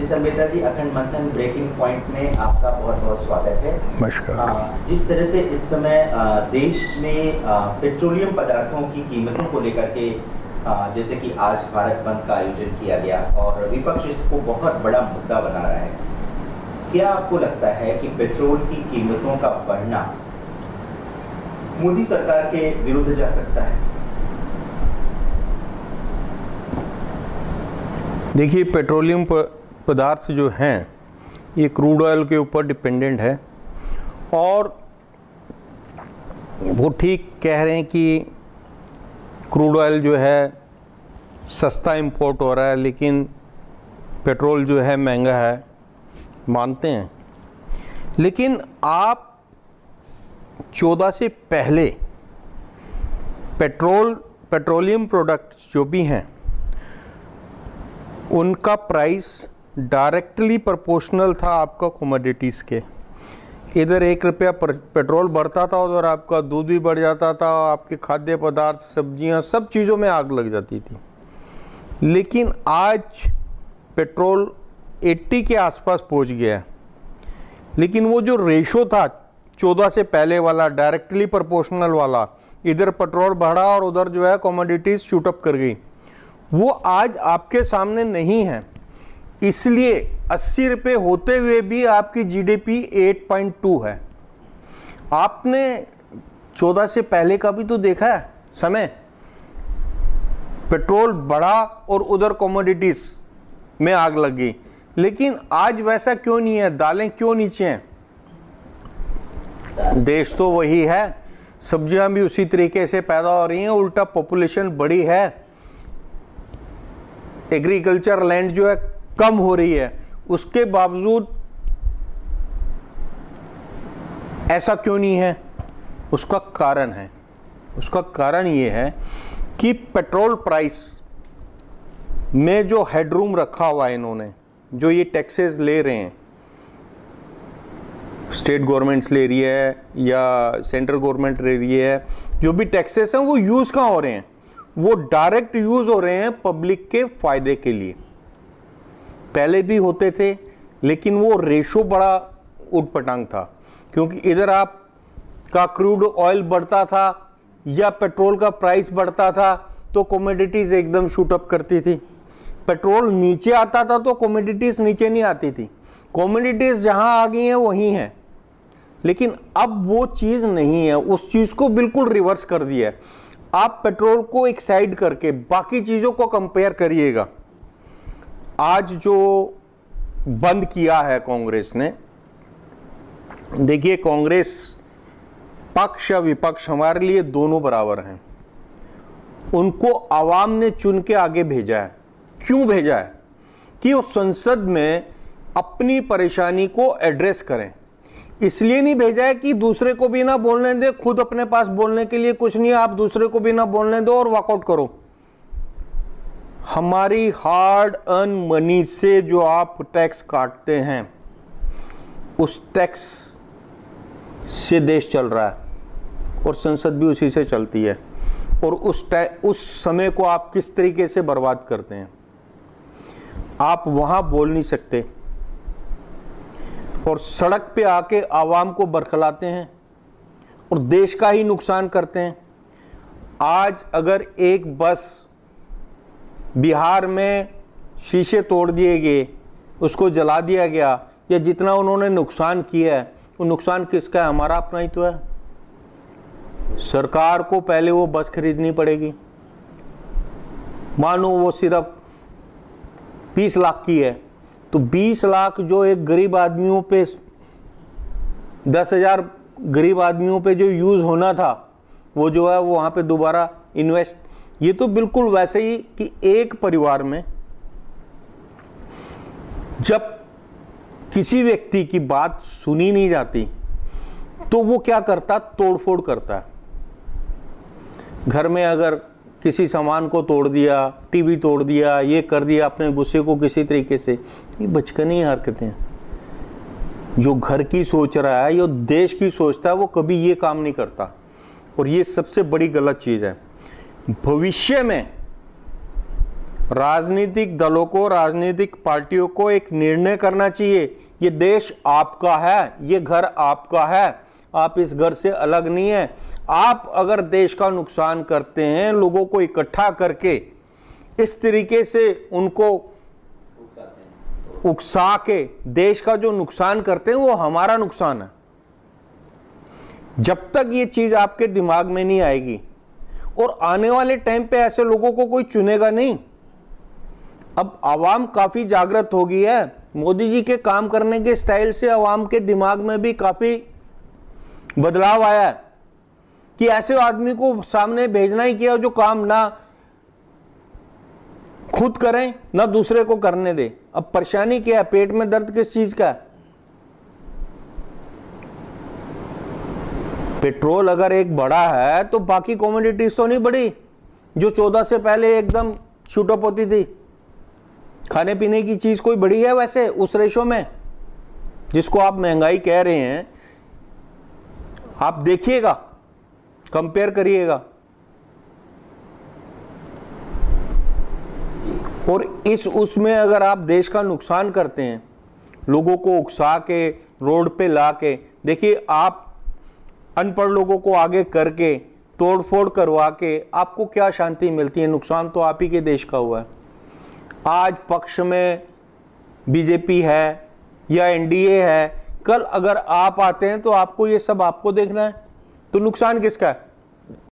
जी संवेदा जी, अखंड मंथन breaking point में आपका बहुत बहुत स्वागत है। नमस्कार। जिस तरह से इस समय देश में पेट्रोलियम पदार्थों की कीमतों को लेकर के जैसे कि आज भारत बंद का आयोजन किया गया और विपक्ष इसको बहुत बड़ा मुद्दा बना रहा है, क्या आपको लगता है कि पेट्रोल की कीमतों का बढ़ना मोदी सरकार के विरुद्ध जा सकता है? देखिए, पेट्रोलियम पदार्थ जो हैं ये क्रूड ऑयल के ऊपर डिपेंडेंट है और वो ठीक कह रहे हैं कि क्रूड ऑयल जो है सस्ता इंपोर्ट हो रहा है, लेकिन पेट्रोल जो है महंगा है, मानते हैं। लेकिन आप 14 से पहले पेट्रोलियम प्रोडक्ट्स जो भी हैं उनका प्राइस डायरेक्टली प्रोपोर्शनल था आपका कमोडिटीज़ के। इधर 1 रुपया पेट्रोल बढ़ता था, उधर आपका दूध भी बढ़ जाता था, आपके खाद्य पदार्थ, सब्जियां, सब चीज़ों में आग लग जाती थी। लेकिन आज पेट्रोल 80 के आसपास पहुंच गया है, लेकिन वो जो रेशो था 14 से पहले वाला, डायरेक्टली प्रोपोर्शनल वाला, इधर पेट्रोल बढ़ा और उधर जो है कमोडिटीज़ शूट अप कर गई, वो आज आपके सामने नहीं है। इसलिए 80 रुपये होते हुए भी आपकी जीडीपी 8.2 है। आपने 14 से पहले का भी तो देखा है समय, पेट्रोल बढ़ा और उधर कमोडिटीज में आग लग गई। लेकिन आज वैसा क्यों नहीं है? दालें क्यों नीचे हैं? देश तो वही है, सब्जियां भी उसी तरीके से पैदा हो रही हैं, उल्टा पॉपुलेशन बढ़ी है, एग्रीकल्चर लैंड जो है कम हो रही है, उसके बावजूद ऐसा क्यों नहीं है? उसका कारण है, उसका कारण ये है कि पेट्रोल प्राइस में जो हेडरूम रखा हुआ है इन्होंने, जो ये टैक्सेस ले रहे हैं, स्टेट गवर्नमेंट्स ले रही है या सेंट्रल गवर्नमेंट ले रही है, जो भी टैक्सेस हैं वो यूज़ कहाँ हो रहे हैं? वो डायरेक्ट यूज़ हो रहे हैं पब्लिक के फायदे के लिए। पहले भी होते थे, लेकिन वो रेशो बड़ा उटपटांग था, क्योंकि इधर आपका क्रूड ऑयल बढ़ता था या पेट्रोल का प्राइस बढ़ता था तो कमोडिटीज़ एकदम शूट अप करती थी। पेट्रोल नीचे आता था तो कमोडिटीज़ नीचे नहीं आती थी। कमोडिटीज़ जहां आ गई हैं वहीं हैं, लेकिन अब वो चीज़ नहीं है, उस चीज़ को बिल्कुल रिवर्स कर दिया है। आप पेट्रोल को एक साइड करके बाकी चीज़ों को कंपेयर करिएगा। आज जो बंद किया है कांग्रेस ने, देखिए कांग्रेस पक्ष या विपक्ष हमारे लिए दोनों बराबर हैं। उनको आवाम ने चुन के आगे भेजा है। क्यों भेजा है? कि वो संसद में अपनी परेशानी को एड्रेस करें। इसलिए नहीं भेजा है कि दूसरे को भी ना बोलने दे, खुद अपने पास बोलने के लिए कुछ नहीं है, आप दूसरे को भी ना बोलने दो और वॉकआउट करो। हमारी हार्ड अर्न मनी से जो आप टैक्स काटते हैं, उस टैक्स से देश चल रहा है और संसद भी उसी से चलती है। और उस समय को आप किस तरीके से बर्बाद करते हैं? आप वहां बोल नहीं सकते और सड़क पे आके आवाम को बरखलाते हैं और देश का ही नुकसान करते हैं। आज अगर एक बस बिहार में शीशे तोड़ दिए गए, उसको जला दिया गया, या जितना उन्होंने नुकसान किया है, वो नुकसान किसका है? हमारा अपना ही तो है। सरकार को पहले वो बस खरीदनी पड़ेगी। मानो वो सिर्फ 20 लाख की है, तो 20 लाख जो एक गरीब आदमियों पे, 10,000 गरीब आदमियों पे जो यूज़ होना था, वो जो है वो वहाँ पे दोबारा इन्वेस्ट। ये तो बिल्कुल वैसे ही कि एक परिवार में जब किसी व्यक्ति की बात सुनी नहीं जाती तो वो क्या करता? तोड़फोड़ करता है। घर में अगर किसी सामान को तोड़ दिया, टीवी तोड़ दिया, ये कर दिया अपने गुस्से को किसी तरीके से, ये बचकानी हरकतें हैं। जो घर की सोच रहा है, जो देश की सोचता है, वो कभी ये काम नहीं करता और ये सबसे बड़ी गलत चीज़ है। भविष्य में राजनीतिक दलों को, राजनीतिक पार्टियों को एक निर्णय करना चाहिए। ये देश आपका है, ये घर आपका है, आप इस घर से अलग नहीं है। आप अगर देश का नुकसान करते हैं, लोगों को इकट्ठा करके इस तरीके से उनको उकसा के देश का जो नुकसान करते हैं, वो हमारा नुकसान है। जब तक ये चीज आपके दिमाग में नहीं आएगी, और आने वाले टाइम पे ऐसे लोगों को कोई चुनेगा नहीं। अब आवाम काफी जागृत हो गई है। मोदी जी के काम करने के स्टाइल से आवाम के दिमाग में भी काफी बदलाव आया है कि ऐसे आदमी को सामने भेजना ही किया जो काम ना खुद करें ना दूसरे को करने दे। अब परेशानी क्या है, पेट में दर्द किस चीज का है? पेट्रोल अगर एक बढ़ा है तो बाकी कमोडिटीज तो नहीं बढ़ी, जो 14 से पहले एकदम शूटअप होती थी। खाने पीने की चीज कोई बढ़ी है वैसे उस रेशो में जिसको आप महंगाई कह रहे हैं? आप देखिएगा, कंपेयर करिएगा। और उसमें अगर आप देश का नुकसान करते हैं, लोगों को उकसा के रोड पे ला के, देखिए आप अनपढ़ लोगों को आगे करके तोड़फोड़ करवा के आपको क्या शांति मिलती है? नुकसान तो आप ही के देश का हुआ है। आज पक्ष में बीजेपी है या एनडीए है, कल अगर आप आते हैं तो आपको ये सब आपको देखना है, तो नुकसान किसका है?